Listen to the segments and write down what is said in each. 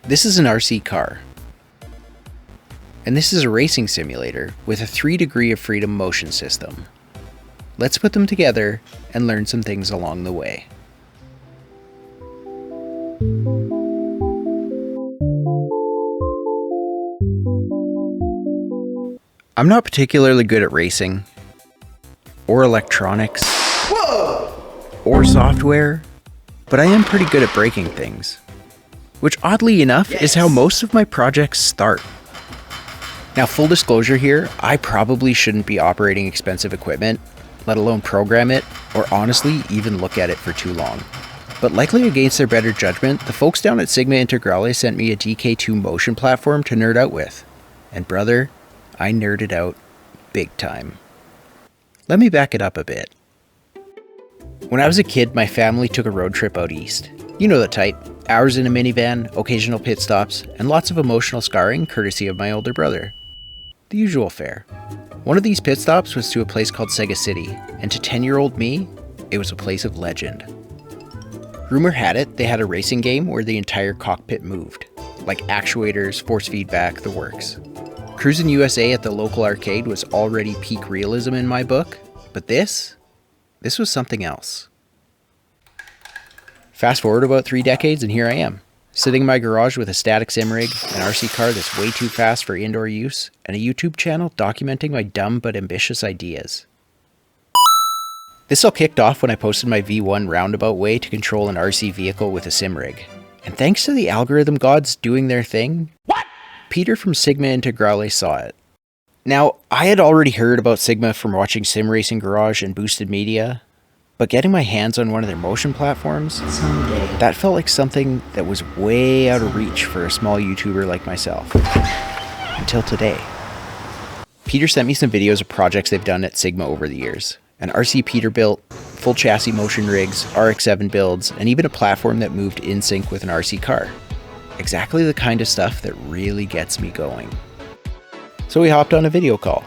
This is an RC car. And this is a racing simulator with a 3 degree of freedom motion system. Let's put them together and learn some things along the way. I'm not particularly good at racing, or electronics, or software, but I am pretty good at breaking things. Which oddly enough is how most of my projects start. Now, full disclosure here, I probably shouldn't be operating expensive equipment, let alone program it, or honestly even look at it for too long. But likely against their better judgment, the folks down at Sigma Integrale sent me a DK2 Motion platform to nerd out with. And brother, I nerded out big time. Let me back it up a bit. When I was a kid, my family took a road trip out east. You know the type. Hours in a minivan, occasional pit stops, and lots of emotional scarring courtesy of my older brother. The usual fare. One of these pit stops was to a place called Sega City, and to 10-year-old me, it was a place of legend. Rumor had it they had a racing game where the entire cockpit moved, like actuators, force feedback, the works. Cruisin' USA at the local arcade was already peak realism in my book, but this was something else. Fast forward about 3 decades and here I am, sitting in my garage with a static sim rig, an RC car that's way too fast for indoor use, and a YouTube channel documenting my dumb but ambitious ideas. This all kicked off when I posted my V1 roundabout way to control an RC vehicle with a sim rig. And thanks to the algorithm gods doing their thing, Peter from Sigma Integrale saw it. Now, I had already heard about Sigma from watching Sim Racing Garage and Boosted Media, but getting my hands on one of their motion platforms, that felt like something that was way out of reach for a small YouTuber like myself. Until today. Peter sent me some videos of projects they've done at Sigma over the years. An RC Peter built, full chassis motion rigs, RX-7 builds, and even a platform that moved in sync with an RC car. Exactly the kind of stuff that really gets me going. So we hopped on a video call.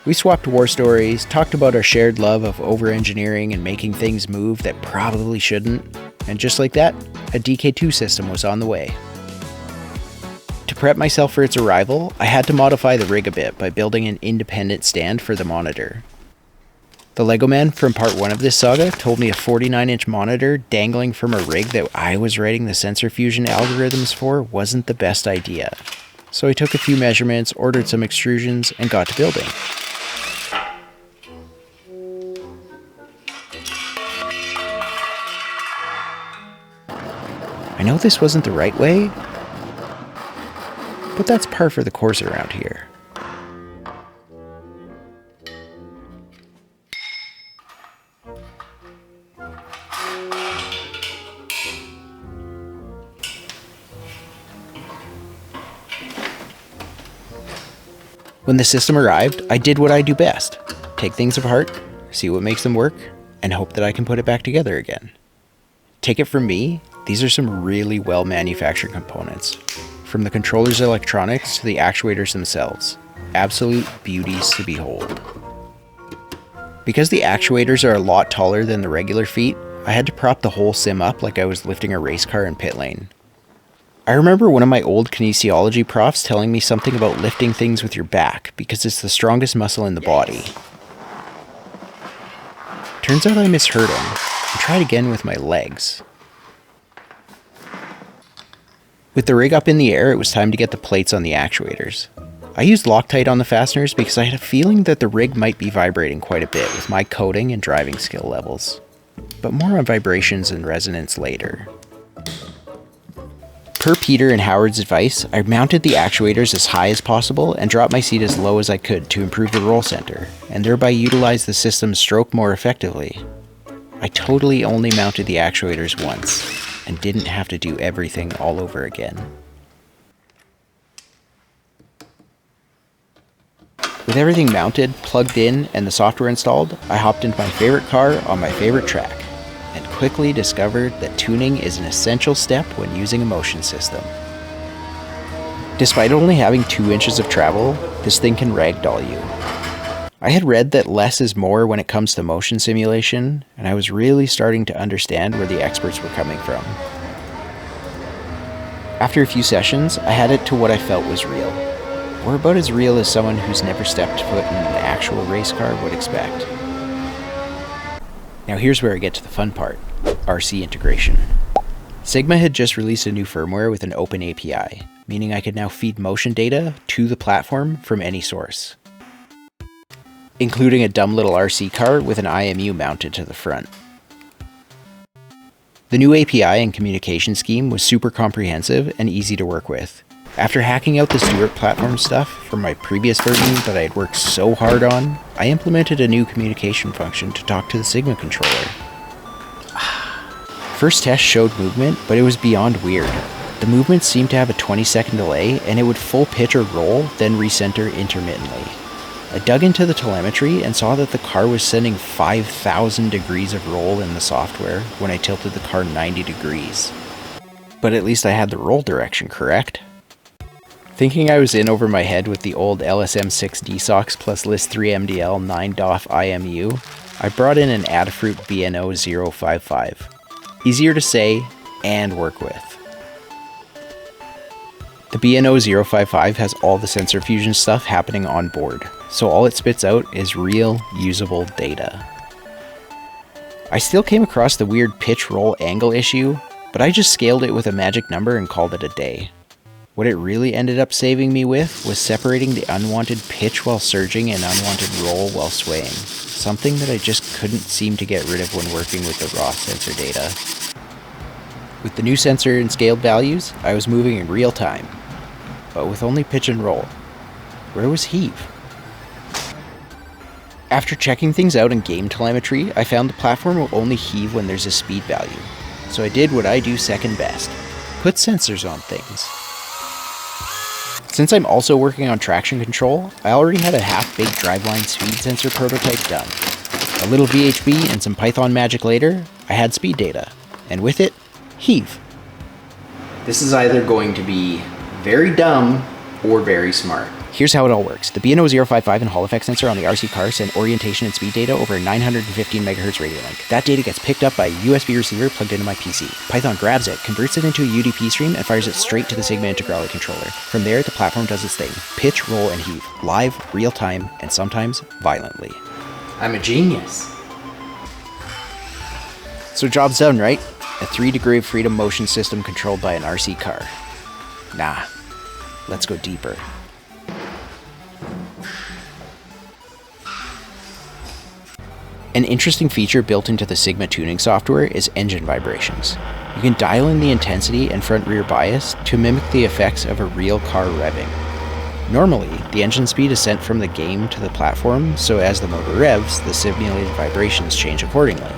We swapped war stories, talked about our shared love of over-engineering and making things move that probably shouldn't, and just like that, a DK2 system was on the way. To prep myself for its arrival, I had to modify the rig a bit by building an independent stand for the monitor. The Lego man from part 1 of this saga told me a 49-inch monitor dangling from a rig that I was writing the sensor fusion algorithms for wasn't the best idea. So I took a few measurements, ordered some extrusions, and got to building. I know this wasn't the right way, but that's par for the course around here. When the system arrived, I did what I do best. Take things apart, see what makes them work, and hope that I can put it back together again. Take it from me, these are some really well manufactured components. From the controller's electronics to the actuators themselves. Absolute beauties to behold. Because the actuators are a lot taller than the regular feet, I had to prop the whole sim up like I was lifting a race car in pit lane. I remember one of my old kinesiology profs telling me something about lifting things with your back because it's the strongest muscle in the body. Turns out I misheard him and tried again with my legs. With the rig up in the air, it was time to get the plates on the actuators. I used Loctite on the fasteners because I had a feeling that the rig might be vibrating quite a bit with my coding and driving skill levels. But more on vibrations and resonance later. Per Peter and Howard's advice, I mounted the actuators as high as possible and dropped my seat as low as I could to improve the roll center, and thereby utilize the system's stroke more effectively. I totally only mounted the actuators once, and didn't have to do everything all over again. With everything mounted, plugged in, and the software installed, I hopped into my favorite car on my favorite track, and quickly discovered that tuning is an essential step when using a motion system. Despite only having 2 inches of travel, this thing can ragdoll you. I had read that less is more when it comes to motion simulation, and I was really starting to understand where the experts were coming from. After a few sessions, I had it to what I felt was real, or about as real as someone who's never stepped foot in an actual race car would expect. Now here's where I get to the fun part, RC integration. Sigma had just released a new firmware with an open API, meaning I could now feed motion data to the platform from any source, including a dumb little RC car with an IMU mounted to the front. The new API and communication scheme was super comprehensive and easy to work with. After hacking out the Stewart platform stuff from my previous version that I had worked so hard on, I implemented a new communication function to talk to the Sigma controller. First test showed movement, but it was beyond weird. The movement seemed to have a 20-second delay, and it would full pitch or roll, then recenter intermittently. I dug into the telemetry and saw that the car was sending 5,000 degrees of roll in the software when I tilted the car 90 degrees. But at least I had the roll direction correct. Thinking I was in over my head with the old LSM6 DSOX plus List3MDL 9DOF IMU, I brought in an Adafruit BNO055. Easier to say and work with. The BNO055 has all the sensor fusion stuff happening on board, so all it spits out is real, usable data. I still came across the weird pitch roll angle issue, but I just scaled it with a magic number and called it a day. What it really ended up saving me with was separating the unwanted pitch while surging and unwanted roll while swaying, something that I just couldn't seem to get rid of when working with the raw sensor data. With the new sensor and scaled values, I was moving in real time, but with only pitch and roll. Where was heave? After checking things out in game telemetry, I found the platform will only heave when there's a speed value, so I did what I do second best, put sensors on things. Since I'm also working on traction control, I already had a half-baked driveline speed sensor prototype done. A little VHB and some Python magic later, I had speed data, and with it, heave. This is either going to be very dumb or very smart. Here's how it all works. The BNO055 and Hall effect sensor on the RC car send orientation and speed data over a 915 MHz radio link. That data gets picked up by a USB receiver plugged into my PC. Python grabs it, converts it into a UDP stream, and fires it straight to the Sigma Integrale controller. From there, the platform does its thing. Pitch, roll, and heave. Live, real time, and sometimes violently. I'm a genius. So job's done, right? A 3-degree of freedom motion system controlled by an RC car. Nah, let's go deeper. An interesting feature built into the Sigma tuning software is engine vibrations. You can dial in the intensity and front-rear bias to mimic the effects of a real car revving. Normally, the engine speed is sent from the game to the platform, so as the motor revs, the simulated vibrations change accordingly.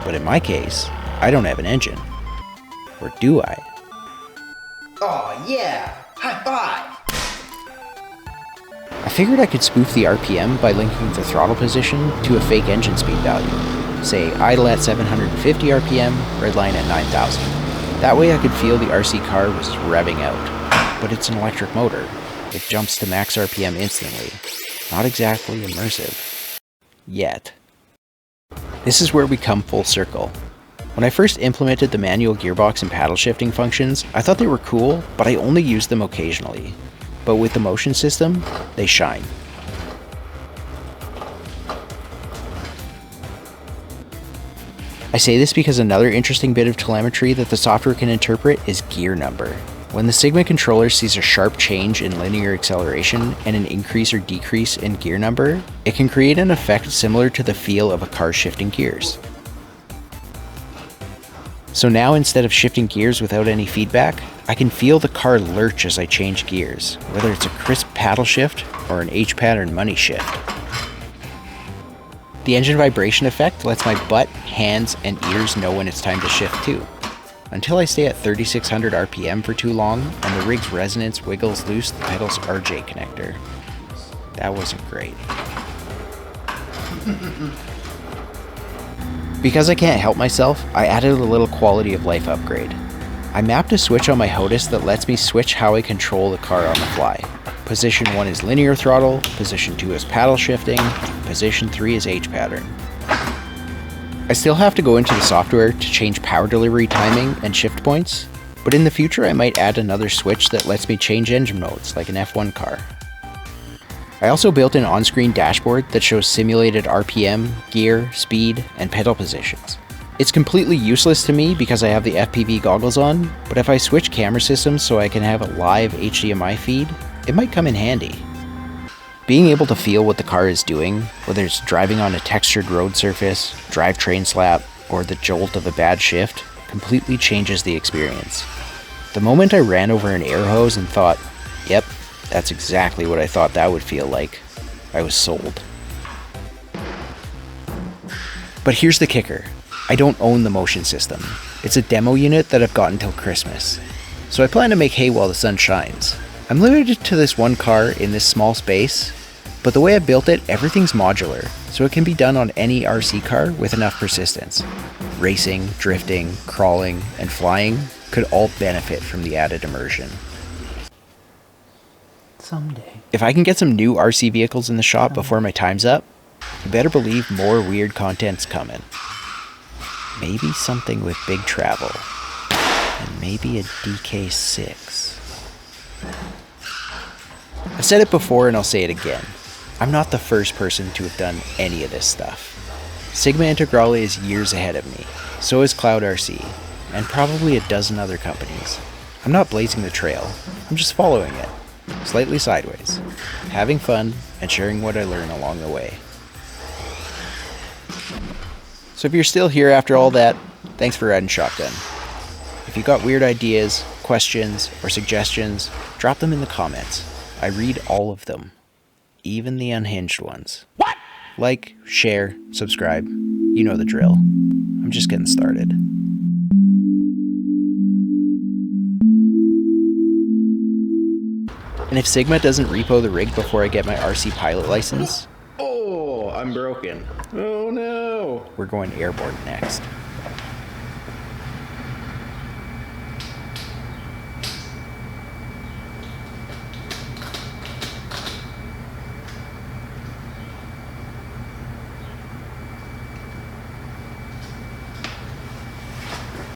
But in my case, I don't have an engine. Or do I? Oh yeah! High five! I figured I could spoof the RPM by linking the throttle position to a fake engine speed value. Say, idle at 750 RPM, redline at 9,000. That way I could feel the RC car was revving out. But it's an electric motor. It jumps to max RPM instantly. Not exactly immersive. Yet. This is where we come full circle. When I first implemented the manual gearbox and paddle shifting functions, I thought they were cool, but I only used them occasionally. But with the motion system, they shine. I say this because another interesting bit of telemetry that the software can interpret is gear number. When the Sigma controller sees a sharp change in linear acceleration and an increase or decrease in gear number, it can create an effect similar to the feel of a car shifting gears. So now instead of shifting gears without any feedback, I can feel the car lurch as I change gears, whether it's a crisp paddle shift or an H-pattern money shift. The engine vibration effect lets my butt, hands, and ears know when it's time to shift too. Until I stay at 3600 RPM for too long and the rig's resonance wiggles loose the pedal's RJ connector. That wasn't great. Because I can't help myself, I added a little quality of life upgrade. I mapped a switch on my HOTUS that lets me switch how I control the car on the fly. Position 1 is linear throttle, position 2 is paddle shifting, position 3 is H-pattern. I still have to go into the software to change power delivery timing and shift points, But in the future I might add another switch that lets me change engine modes like an F1 car. I also built an on-screen dashboard that shows simulated RPM, gear, speed, and pedal positions. It's completely useless to me because I have the FPV goggles on, but if I switch camera systems so I can have a live HDMI feed, it might come in handy. Being able to feel what the car is doing, whether it's driving on a textured road surface, drivetrain slap, or the jolt of a bad shift, completely changes the experience. The moment I ran over an air hose and thought, yep, that's exactly what I thought that would feel like, I was sold. But here's the kicker. I don't own the motion system. It's a demo unit that I've got until Christmas. So I plan to make hay while the sun shines. I'm limited to this one car in this small space, but the way I built it, everything's modular, so it can be done on any RC car with enough persistence. Racing, drifting, crawling, and flying could all benefit from the added immersion. Someday. If I can get some new RC vehicles in the shop before my time's up, you better believe more weird content's coming. Maybe something with big travel. And maybe a DK6. I've said it before and I'll say it again. I'm not the first person to have done any of this stuff. Sigma Integrale is years ahead of me. So is Cloud RC. And probably a dozen other companies. I'm not blazing the trail. I'm just following it. Slightly sideways. Having fun and sharing what I learn along the way. So if you're still here after all that, thanks for riding shotgun. If you got weird ideas, questions, or suggestions, drop them in the comments. I read all of them. Even the unhinged ones. What? Like, share, subscribe. You know the drill. I'm just getting started. And if Sigma doesn't repo the rig before I get my RC pilot license... Oh, I'm broken. Oh no! We're going airborne next.